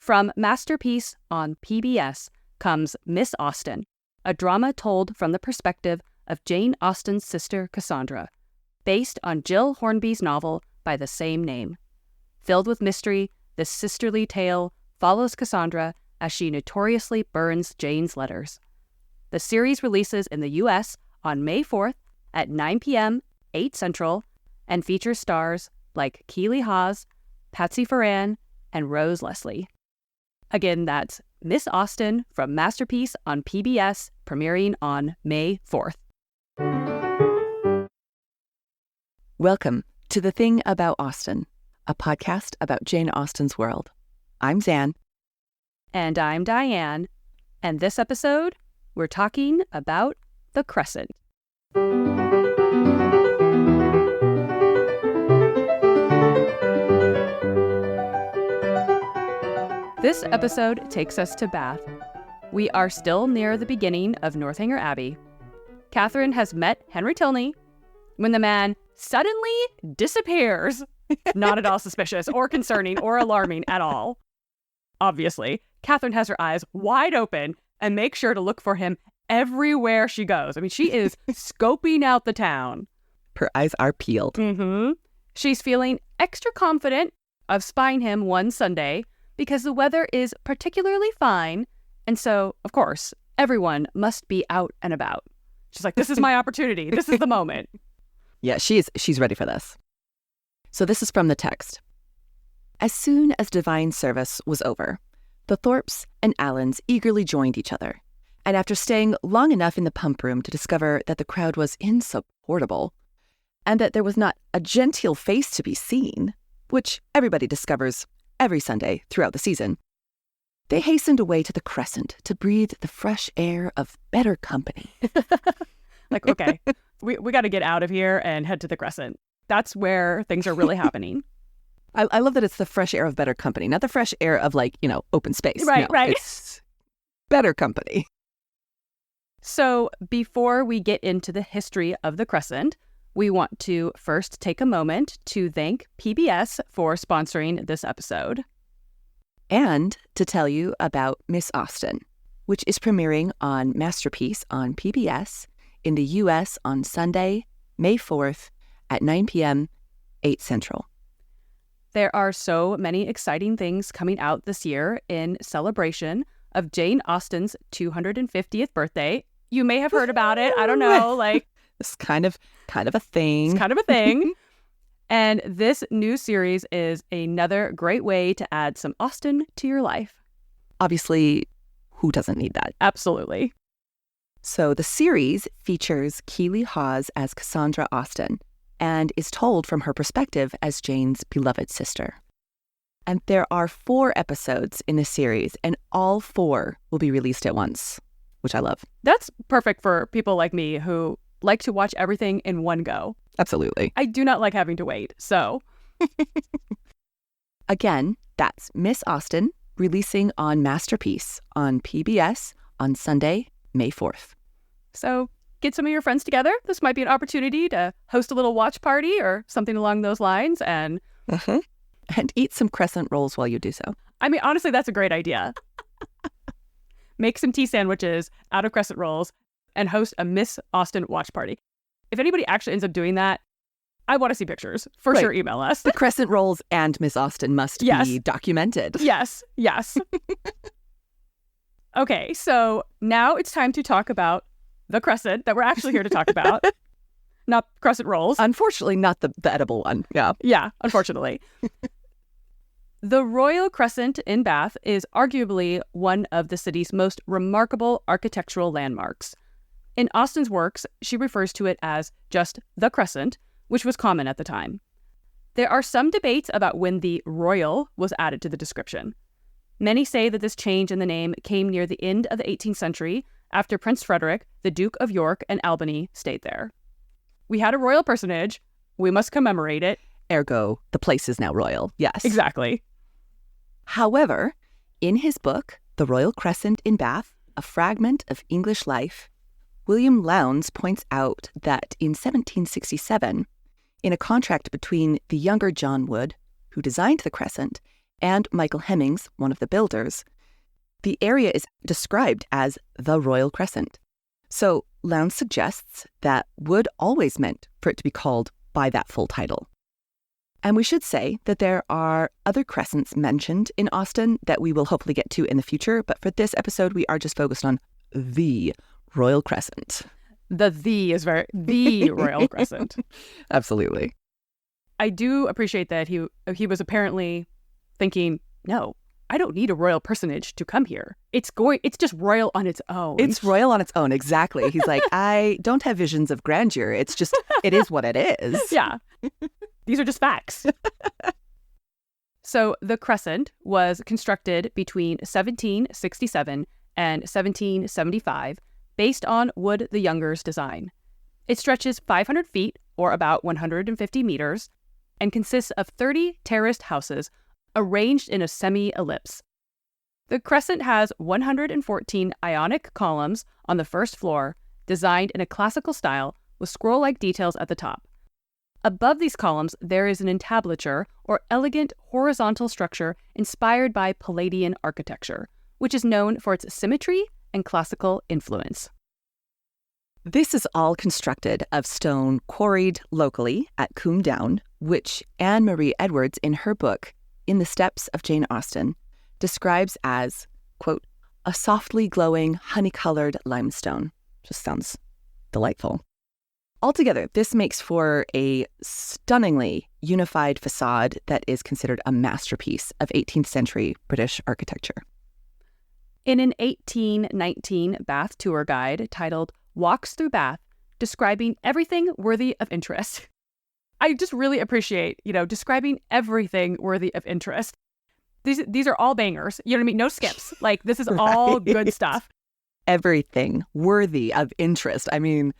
From Masterpiece on PBS comes Miss Austen, a drama told from the perspective of Jane Austen's sister Cassandra, based on Jill Hornby's novel by the same name. Filled with mystery, this sisterly tale follows Cassandra as she notoriously burns Jane's letters. The series releases in the U.S. on May 4th at 9 p.m., 8 Central, and features stars like Keeley Hawes, Patsy Ferran, and Rose Leslie. Again, that's Miss Austen from Masterpiece on PBS, premiering on May 4th. Welcome to The Thing About Austen, a podcast about Jane Austen's world. I'm Zan. And I'm Diane. And this episode, we're talking about the Crescent. This episode takes us to Bath. We are still near the beginning of Northanger Abbey. Catherine has met Henry Tilney when the man suddenly disappears. Not at all suspicious or concerning or alarming at all. Obviously, Catherine has her eyes wide open and makes sure to look for him everywhere she goes. I mean, she is scoping out the town. Her eyes are peeled. Mm-hmm. She's feeling extra confident of spying him one Sunday because the weather is particularly fine. And so, of course, everyone must be out and about. She's like, this is my opportunity. This is the moment. Yeah, she's ready for this. So this is from the text. As soon as divine service was over, the Thorpes and Allens eagerly joined each other. And after staying long enough in the pump room to discover that the crowd was insupportable, and that there was not a genteel face to be seen, which everybody discovers every Sunday throughout the season, they hastened away to the Crescent to breathe the fresh air of better company. Like, okay, we got to get out of here and head to the Crescent. That's where things are really happening. I love that it's the fresh air of better company, not the fresh air of, like, open space. Right, no, right. It's better company. So before we get into the history of the Crescent, we want to first take a moment to thank PBS for sponsoring this episode. And to tell you about Miss Austen, which is premiering on Masterpiece on PBS in the U.S. on Sunday, May 4th at 9 p.m., 8 Central. There are so many exciting things coming out this year in celebration of Jane Austen's 250th birthday. You may have heard about it. I don't know, like... It's kind of a thing. It's kind of a thing. And this new series is another great way to add some Austen to your life. Obviously, who doesn't need that? Absolutely. So the series features Keeley Hawes as Cassandra Austen and is told from her perspective as Jane's beloved sister. And there are 4 episodes in the series, and all 4 will be released at once, which I love. That's perfect for people like me who like to watch everything in one go. Absolutely. I do not like having to wait, so. Again, that's Miss Austen, releasing on Masterpiece on PBS on Sunday, May 4th. So get some of your friends together. This might be an opportunity to host a little watch party or something along those lines. And and eat some crescent rolls while you do so. I mean, honestly, that's a great idea. Make some tea sandwiches out of crescent rolls and host a Miss Austen watch party. If anybody actually ends up doing that, I want to see pictures. For sure, email us. The crescent rolls and Miss Austen must be documented. Yes. Okay, so now it's time to talk about the Crescent that we're actually here to talk about. Not crescent rolls. Unfortunately, not the edible one. Yeah, unfortunately. The Royal Crescent in Bath is arguably one of the city's most remarkable architectural landmarks. In Austen's works, she refers to it as just the Crescent, which was common at the time. There are some debates about when the Royal was added to the description. Many say that this change in the name came near the end of the 18th century after Prince Frederick, the Duke of York and Albany, stayed there. We had a royal personage. We must commemorate it. Ergo, the place is now royal. Yes. Exactly. However, in his book, The Royal Crescent in Bath, A Fragment of English Life, William Lowndes points out that in 1767, in a contract between the younger John Wood, who designed the Crescent, and Michael Hemmings, one of the builders, the area is described as the Royal Crescent. So Lowndes suggests that Wood always meant for it to be called by that full title. And we should say that there are other crescents mentioned in Austin that we will hopefully get to in the future, but for this episode, we are just focused on the Royal Crescent. The is the Royal Crescent. Absolutely. I do appreciate that he was apparently thinking, no, I don't need a royal personage to come here. It's just royal on its own. It's royal on its own, exactly. He's like, I don't have visions of grandeur. It's just, it is what it is. Yeah. These are just facts. So the Crescent was constructed between 1767 and 1775 based on Wood the Younger's design. It stretches 500 feet, or about 150 meters, and consists of 30 terraced houses arranged in a semi-ellipse. The Crescent has 114 Ionic columns on the first floor, designed in a classical style with scroll-like details at the top. Above these columns, there is an entablature, or elegant horizontal structure inspired by Palladian architecture, which is known for its symmetry and classical influence. This is all constructed of stone quarried locally at Coombe Down, which Anne Marie Edwards, in her book, In the Steps of Jane Austen, describes as, quote, a softly glowing, honey-colored limestone. Just sounds delightful. Altogether, this makes for a stunningly unified facade that is considered a masterpiece of 18th century British architecture. In an 1819 Bath tour guide titled Walks Through Bath, describing everything worthy of interest. I just really appreciate, describing everything worthy of interest. These are all bangers. You know what I mean? No skips. Like, this is all good stuff. Everything worthy of interest. I mean,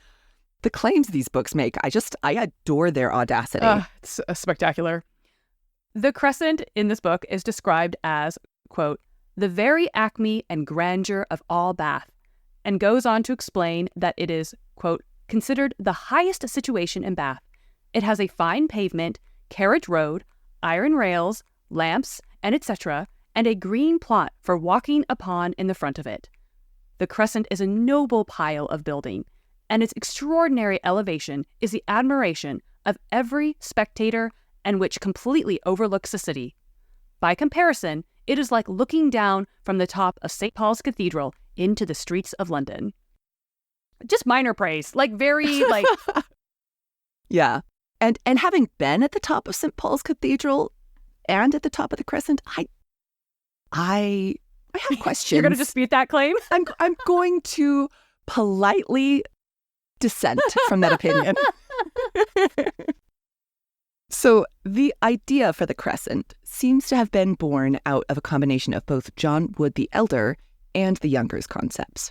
the claims these books make, I adore their audacity. It's spectacular. The Crescent in this book is described as, quote, the very acme and grandeur of all Bath, and goes on to explain that it is, quote, considered the highest situation in Bath. It has a fine pavement, carriage road, iron rails, lamps, and etc., and a green plot for walking upon in the front of it. The Crescent is a noble pile of building, and its extraordinary elevation is the admiration of every spectator and which completely overlooks the city. By comparison, it is like looking down from the top of St. Paul's Cathedral into the streets of London. Just minor praise, very Yeah. And having been at the top of St. Paul's Cathedral and at the top of the Crescent, I have questions. You're going to dispute that claim? I'm going to politely dissent from that opinion. So the idea for the Crescent seems to have been born out of a combination of both John Wood the Elder and the Younger's concepts.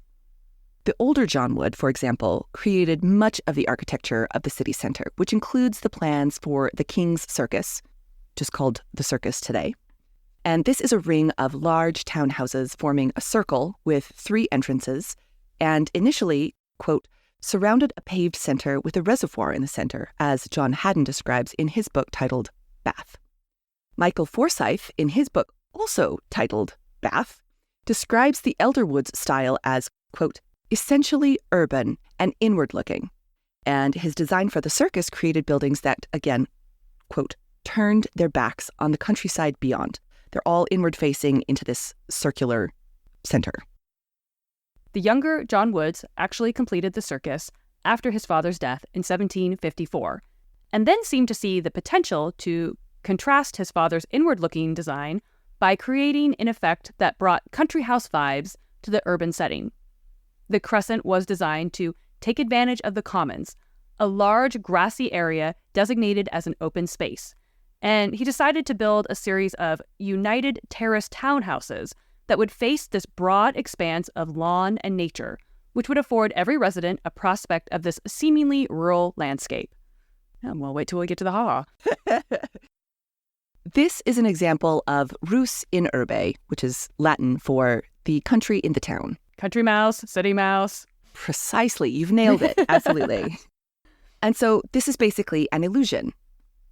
The older John Wood, for example, created much of the architecture of the city center, which includes the plans for the King's Circus, just called the Circus today. And this is a ring of large townhouses forming a circle with 3 entrances, and initially, quote, surrounded a paved center with a reservoir in the center, as John Haddon describes in his book titled Bath. Michael Forsyth, in his book also titled Bath, describes the elder Wood's style as, quote, essentially urban and inward-looking, and his design for the circus created buildings that, again, quote, turned their backs on the countryside beyond. They're all inward-facing into this circular center. The younger John Woods actually completed the circus after his father's death in 1754, and then seemed to see the potential to contrast his father's inward-looking design by creating an effect that brought country house vibes to the urban setting. The Crescent was designed to take advantage of the Commons, a large grassy area designated as an open space, and he decided to build a series of united terrace townhouses that would face this broad expanse of lawn and nature, which would afford every resident a prospect of this seemingly rural landscape. And we'll wait till we get to the ha. This is an example of rus in urbe, which is Latin for the country in the town. Country mouse, city mouse. Precisely. You've nailed it. Absolutely. And so this is basically an illusion,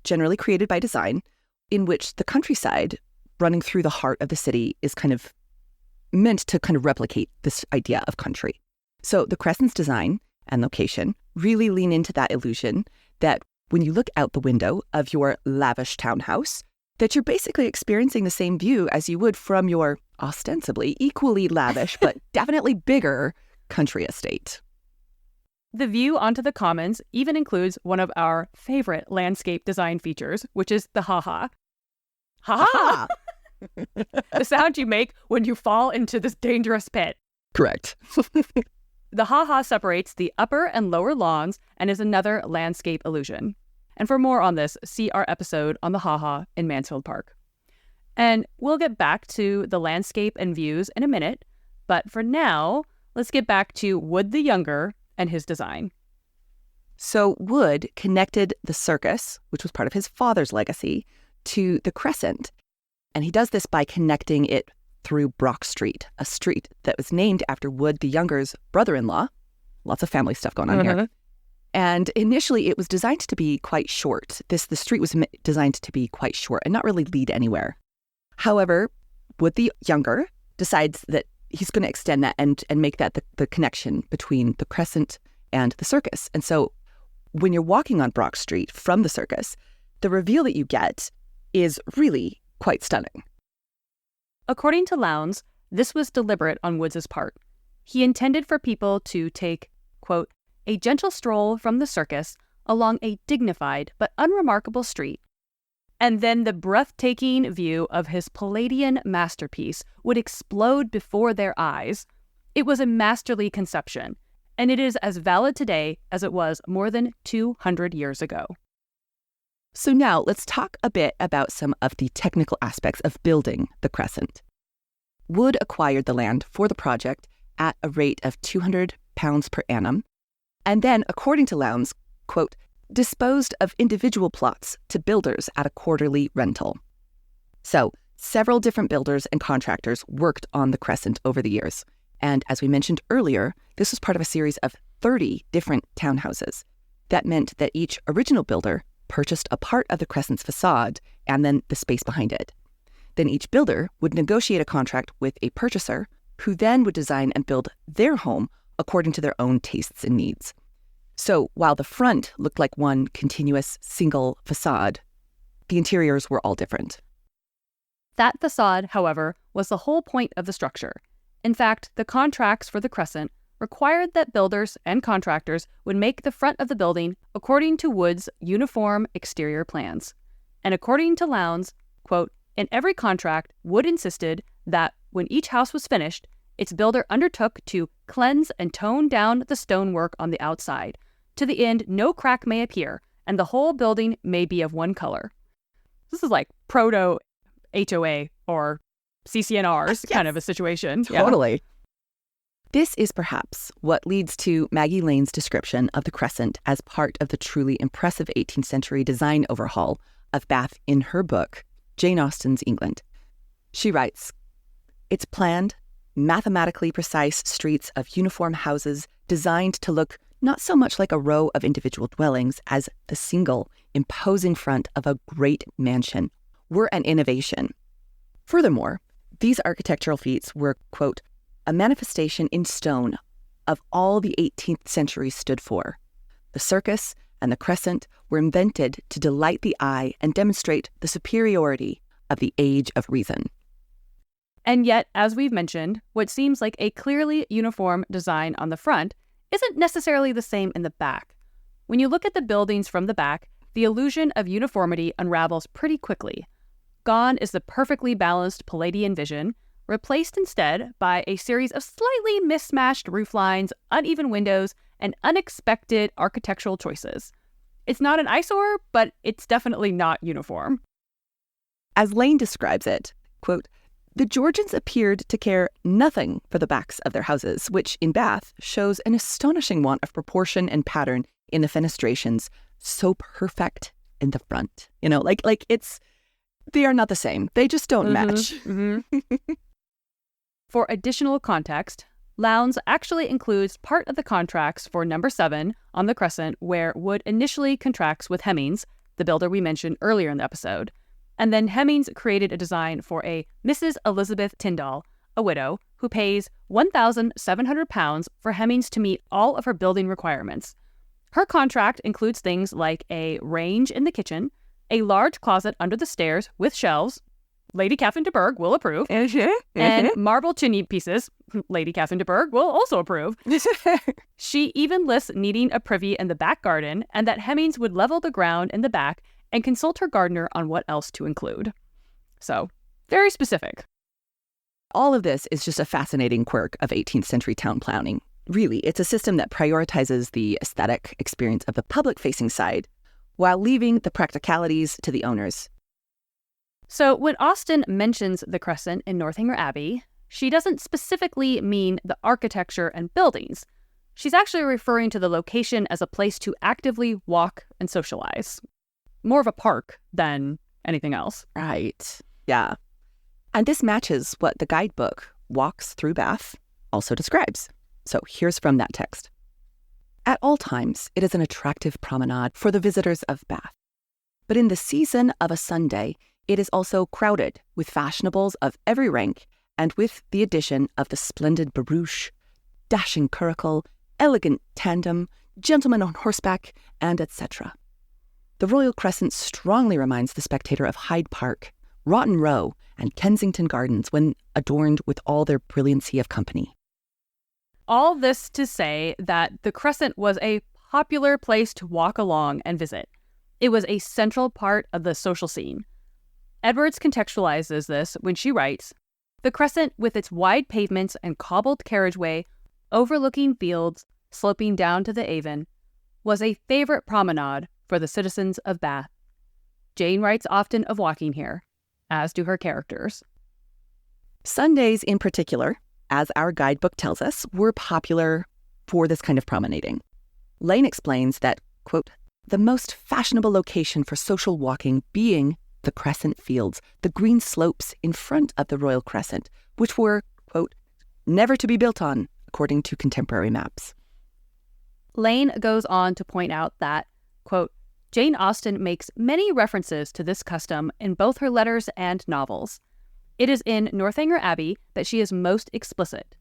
generally created by design, in which the countryside running through the heart of the city is kind of meant to kind of replicate this idea of country. So the Crescent's design and location really lean into that illusion that when you look out the window of your lavish townhouse, that you're basically experiencing the same view as you would from your ostensibly equally lavish, but definitely bigger country estate. The view onto the commons even includes one of our favorite landscape design features, which is the ha-ha. Ha-ha! The sound you make when you fall into this dangerous pit. Correct. The ha-ha separates the upper and lower lawns and is another landscape illusion. And for more on this, see our episode on the ha-ha in Mansfield Park. And we'll get back to the landscape and views in a minute, but for now, let's get back to Wood the Younger and his design. So Wood connected the circus, which was part of his father's legacy, to the Crescent. And he does this by connecting it through Brock Street, a street that was named after Wood the Younger's brother-in-law. Lots of family stuff going on here. And initially, it was designed to be quite short. The street was designed to be quite short and not really lead anywhere. However, Wood the Younger decides that he's going to extend that and make that the connection between the Crescent and the circus. And so when you're walking on Brock Street from the circus, the reveal that you get is really quite stunning. According to Lowndes, this was deliberate on Woods' part. He intended for people to take, quote, a gentle stroll from the circus along a dignified but unremarkable street, and then the breathtaking view of his Palladian masterpiece would explode before their eyes. It was a masterly conception, and it is as valid today as it was more than 200 years ago. So now let's talk a bit about some of the technical aspects of building the Crescent. Wood acquired the land for the project at a rate of £200 per annum, and then, according to Lowndes, quote, disposed of individual plots to builders at a quarterly rental. So, several different builders and contractors worked on the Crescent over the years. And as we mentioned earlier, this was part of a series of 30 different townhouses. That meant that each original builder purchased a part of the Crescent's facade and then the space behind it. Then each builder would negotiate a contract with a purchaser who then would design and build their home according to their own tastes and needs. So while the front looked like one continuous single facade, the interiors were all different. That facade, however, was the whole point of the structure. In fact, the contracts for the Crescent required that builders and contractors would make the front of the building according to Wood's uniform exterior plans. And according to Lowndes, quote, in every contract, Wood insisted that when each house was finished, its builder undertook to cleanse and tone down the stonework on the outside, to the end no crack may appear, and the whole building may be of one color. This is like proto-HOA or CCNRs kind of a situation. Totally. Yeah. This is perhaps what leads to Maggie Lane's description of the Crescent as part of the truly impressive 18th century design overhaul of Bath in her book, Jane Austen's England. She writes, it's planned, mathematically precise streets of uniform houses designed to look not so much like a row of individual dwellings as the single, imposing front of a great mansion were an innovation. Furthermore, these architectural feats were, quote, a manifestation in stone of all the 18th century stood for. The circus and the Crescent were invented to delight the eye and demonstrate the superiority of the age of reason. And yet, as we've mentioned, what seems like a clearly uniform design on the front isn't necessarily the same in the back. When you look at the buildings from the back, the illusion of uniformity unravels pretty quickly. Gone is the perfectly balanced Palladian vision, replaced instead by a series of slightly mismatched roof lines, uneven windows, and unexpected architectural choices. It's not an eyesore, but it's definitely not uniform. As Lane describes it, quote, the Georgians appeared to care nothing for the backs of their houses, which in Bath shows an astonishing want of proportion and pattern in the fenestrations, so perfect in the front. You know, like it's, they are not the same. They just don't match. Mm-hmm. For additional context, Lowndes actually includes part of the contracts for number 7 on the Crescent where Wood initially contracts with Hemmings, the builder we mentioned earlier in the episode. And then Hemmings created a design for a Mrs. Elizabeth Tyndall, a widow, who pays £1,700 for Hemmings to meet all of her building requirements. Her contract includes things like a range in the kitchen, a large closet under the stairs with shelves, Lady Catherine de Bourgh will approve, and marble chimney pieces, Lady Catherine de Bourgh will also approve. She even lists needing a privy in the back garden and that Hemmings would level the ground in the back and consult her gardener on what else to include. So, very specific. All of this is just a fascinating quirk of 18th century town planning. Really, it's a system that prioritizes the aesthetic experience of the public-facing side while leaving the practicalities to the owners. So when Austen mentions the Crescent in Northanger Abbey, she doesn't specifically mean the architecture and buildings. She's actually referring to the location as a place to actively walk and socialize. More of a park than anything else. Right. Yeah. And this matches what the guidebook Walks Through Bath also describes. So here's from that text. At all times, it is an attractive promenade for the visitors of Bath. But in the season of a Sunday, it is also crowded with fashionables of every rank and with the addition of the splendid barouche, dashing curricle, elegant tandem, gentlemen on horseback, and etc. The Royal Crescent strongly reminds the spectator of Hyde Park, Rotten Row, and Kensington Gardens when adorned with all their brilliancy of company. All this to say that the Crescent was a popular place to walk along and visit. It was a central part of the social scene. Edwards contextualizes this when she writes, "The Crescent, with its wide pavements and cobbled carriageway, overlooking fields, sloping down to the Avon, was a favorite promenade for the citizens of Bath. Jane writes often of walking here, as do her characters." Sundays in particular, as our guidebook tells us, were popular for this kind of promenading. Lane explains that, quote, "the most fashionable location for social walking being the Crescent Fields, the green slopes in front of the Royal Crescent, which were, quote, never to be built on, according to contemporary maps." Lane goes on to point out that, quote, "Jane Austen makes many references to this custom in both her letters and novels. It is in Northanger Abbey that she is most explicit.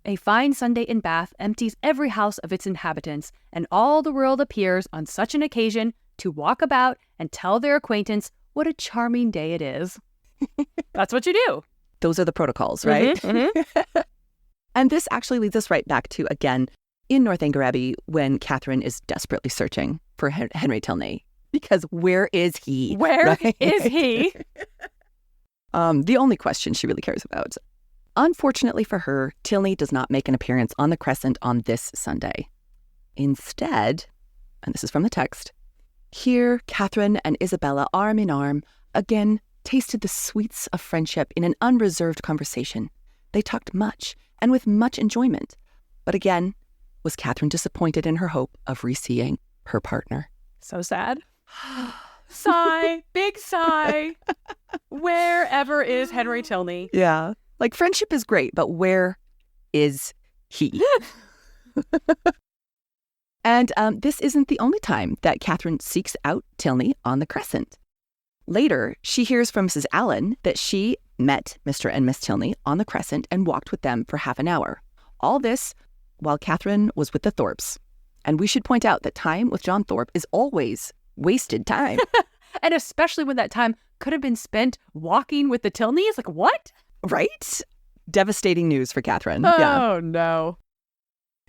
A fine Sunday in Bath empties every house of its inhabitants, and all the world appears on such an occasion to walk about and tell their acquaintance what a charming day it is." That's what you do. Those are the protocols, right? Mm-hmm. And this actually leads us right back to, again, in Northanger Abbey when Catherine is desperately searching for Henry Tilney. Because where is he? Where is he? The only question she really cares about. Unfortunately for her, Tilney does not make an appearance on the Crescent on this Sunday. Instead, and this is from the text, here Catherine and Isabella, arm in arm, again tasted the sweets of friendship in an unreserved conversation. They talked much and with much enjoyment. But again, was Catherine disappointed in her hope of re-seeing her partner. So sad. Sigh, big sigh. Wherever is Henry Tilney? Yeah. Like, friendship is great, but where is he? And this isn't the only time that Catherine seeks out Tilney on the Crescent. Later, she hears from Mrs. Allen that she met Mr. and Miss Tilney on the Crescent and walked with them for half an hour. All this while Catherine was with the Thorpes. And we should point out that time with John Thorpe is always wasted time. And especially when that time could have been spent walking with the Tilneys. Like, what? Right? Devastating news for Catherine. Oh, no.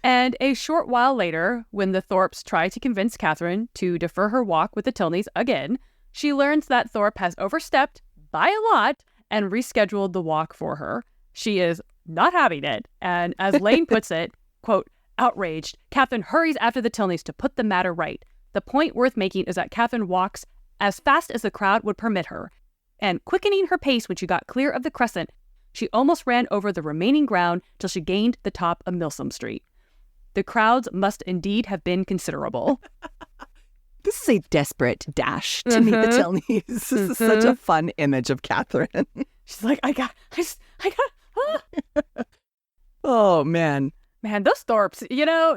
And a short while later, when the Thorpes try to convince Catherine to defer her walk with the Tilneys again, she learns that Thorpe has overstepped by a lot and rescheduled the walk for her. She is not having it. And as Lane puts it, quote, "Outraged, Catherine hurries after the Tilneys to put the matter right. The point worth making is that Catherine walks as fast as the crowd would permit her, and quickening her pace when she got clear of the Crescent, she almost ran over the remaining ground till she gained the top of Milsom Street. The crowds must indeed have been considerable." This is a desperate dash to meet the Tilneys. This is such a fun image of Catherine. She's like, I got. Oh, man. Man, those Thorpes,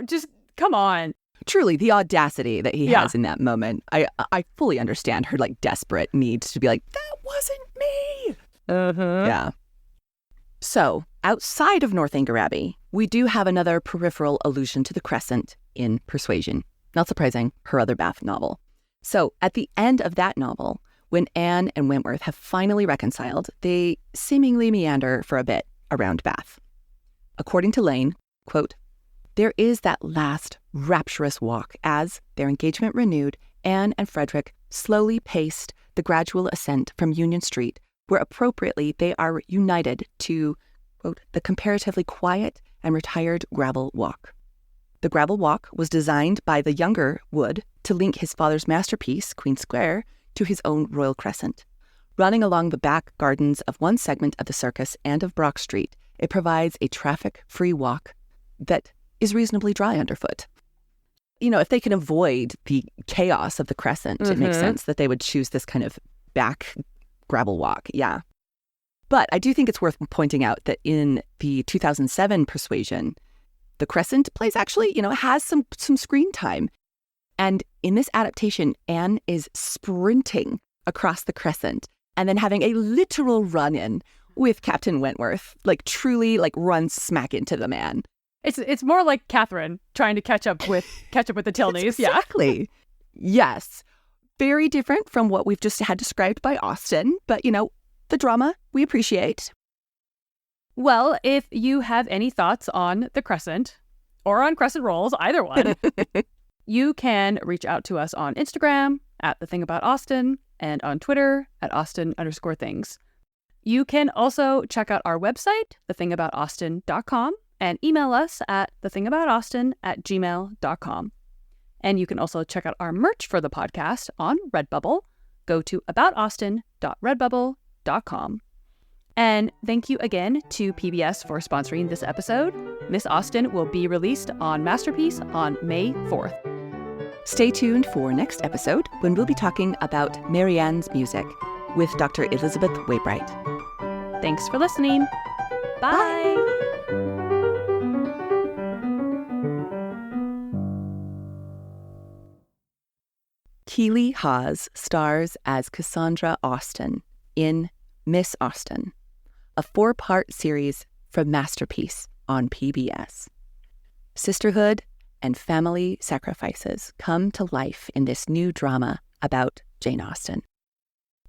just come on. truly, the audacity that he has in that moment. I fully understand her desperate need to be like, that wasn't me. Yeah. So outside of Northanger Abbey, we do have another peripheral allusion to the Crescent in Persuasion. Not surprising, her other Bath novel. So at the end of that novel, when Anne and Wentworth have finally reconciled, they seemingly meander for a bit around Bath. According to Lane, quote, there is that last rapturous walk as, their engagement renewed, Anne and Frederick slowly paced the gradual ascent from Union Street, where appropriately they are united to, quote, the comparatively quiet and retired gravel walk. The gravel walk was designed by the younger Wood to link his father's masterpiece, Queen Square, to his own Royal Crescent. Running along the back gardens of one segment of the Circus and of Brock Street, it provides a traffic-free walk that is reasonably dry underfoot. If they can avoid the chaos of the Crescent, it makes sense that they would choose this kind of back gravel walk. Yeah. But I do think it's worth pointing out that in the 2007 Persuasion, the Crescent plays actually, has some screen time. And in this adaptation, Anne is sprinting across the Crescent and then having a literal run-in with Captain Wentworth, truly runs smack into the man. It's more like Catherine trying to catch up with the Tilneys. Exactly. Yes. Very different from what we've just had described by Austen, but the drama we appreciate. Well, if you have any thoughts on the Crescent or on Crescent Rolls, either one, you can reach out to us on Instagram @TheThingAboutAusten and on Twitter @Austen_things. You can also check out our website, thethingaboutaustin.com, and email us at thethingaboutaustin@gmail.com. And you can also check out our merch for the podcast on Redbubble. Go to aboutaustin.redbubble.com. And thank you again to PBS for sponsoring this episode. Miss Austen will be released on Masterpiece on May 4th. Stay tuned for next episode when we'll be talking about Marianne's music with Dr. Elizabeth Waybright. Thanks for listening. Bye. Keely Hawes stars as Cassandra Austen in Miss Austen, a 4-part series from Masterpiece on PBS. Sisterhood and family sacrifices come to life in this new drama about Jane Austen.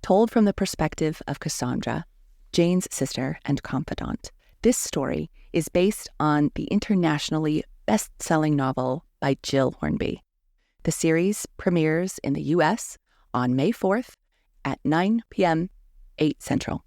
Told from the perspective of Cassandra, Jane's sister and confidant, this story is based on the internationally best-selling novel by Jill Hornby. The series premieres in the U.S. on May 4th at 9 p.m., 8 Central.